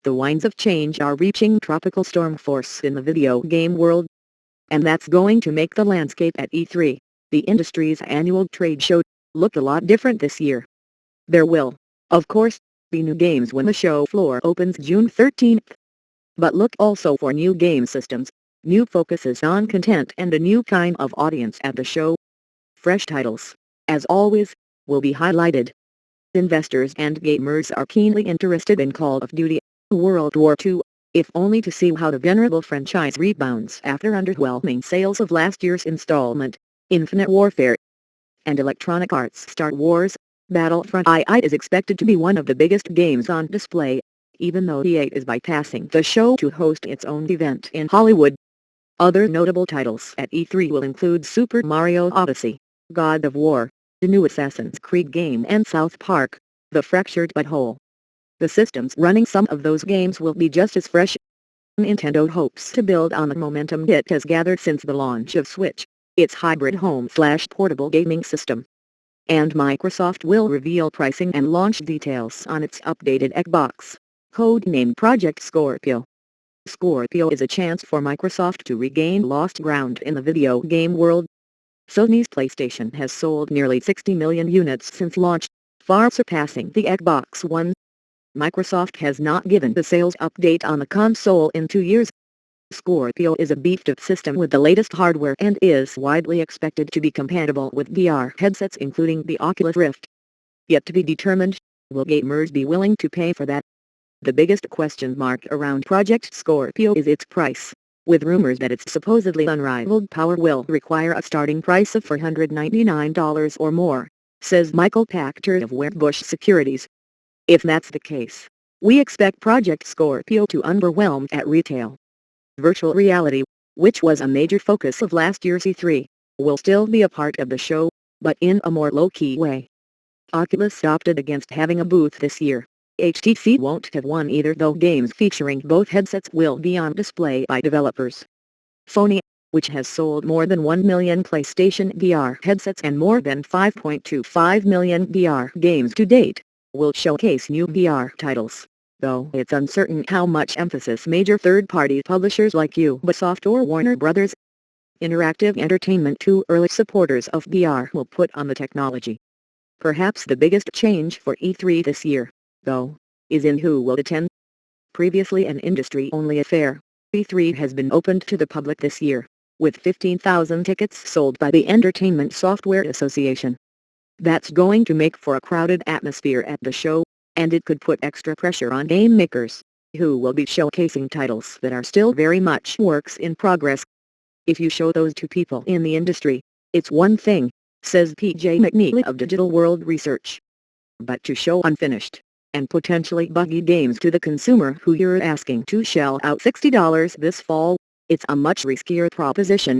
The winds of change are reaching tropical storm force in the video game world. And that's going to make the landscape at E3, the industry's annual trade show, look a lot different this year. There will, of course, be new games when the show floor opens June 13th. But look also for new game systems, new focuses on content and a new kind of audience at the show. Fresh titles, as always, will be highlighted. Investors and gamers are keenly interested in Call of Duty: World War II, if only to see how the venerable franchise rebounds after underwhelming sales of last year's installment, Infinite Warfare. And Electronic Arts' Star Wars: Battlefront II is expected to be one of the biggest games on display, even though EA is bypassing the show to host its own event in Hollywood. Other notable titles at E3 will include Super Mario Odyssey, God of War, the new Assassin's Creed game and South Park: The Fractured But Whole. The systems running some of those games will be just as fresh. Nintendo hopes to build on the momentum it has gathered since the launch of Switch, its hybrid home/portable gaming system. And Microsoft will reveal pricing and launch details on its updated Xbox, codenamed Project Scorpio. Scorpio is a chance for Microsoft to regain lost ground in the video game world. Sony's PlayStation has sold nearly 60 million units since launch, far surpassing the Xbox One. Microsoft has not given the sales update on the console in 2 years. Scorpio is a beefed-up system with the latest hardware and is widely expected to be compatible with VR headsets including the Oculus Rift. Yet to be determined, will gamers be willing to pay for that? The biggest question mark around Project Scorpio is its price, with rumors that its supposedly unrivaled power will require a starting price of $499 or more, says Michael Pachter of Wedbush Securities. If that's the case, we expect Project Scorpio to underwhelm at retail. Virtual reality, which was a major focus of last year's E3, will still be a part of the show, but in a more low-key way. Oculus opted against having a booth this year. HTC won't have one either, though games featuring both headsets will be on display by developers. Sony, which has sold more than 1 million PlayStation VR headsets and more than 5.25 million VR games to date, will showcase new VR titles, though it's uncertain how much emphasis major third-party publishers like Ubisoft or Warner Bros. Interactive Entertainment, two early supporters of VR, will put on the technology. Perhaps the biggest change for E3 this year, though, is in who will attend. Previously an industry-only affair, E3 has been opened to the public this year, with 15,000 tickets sold by the Entertainment Software Association. That's going to make for a crowded atmosphere at the show, and it could put extra pressure on game makers, who will be showcasing titles that are still very much works in progress. If you show those to people in the industry, it's one thing, says PJ McNeely of Digital World Research. But to show unfinished, and potentially buggy games to the consumer who you're asking to shell out $60 this fall, it's a much riskier proposition.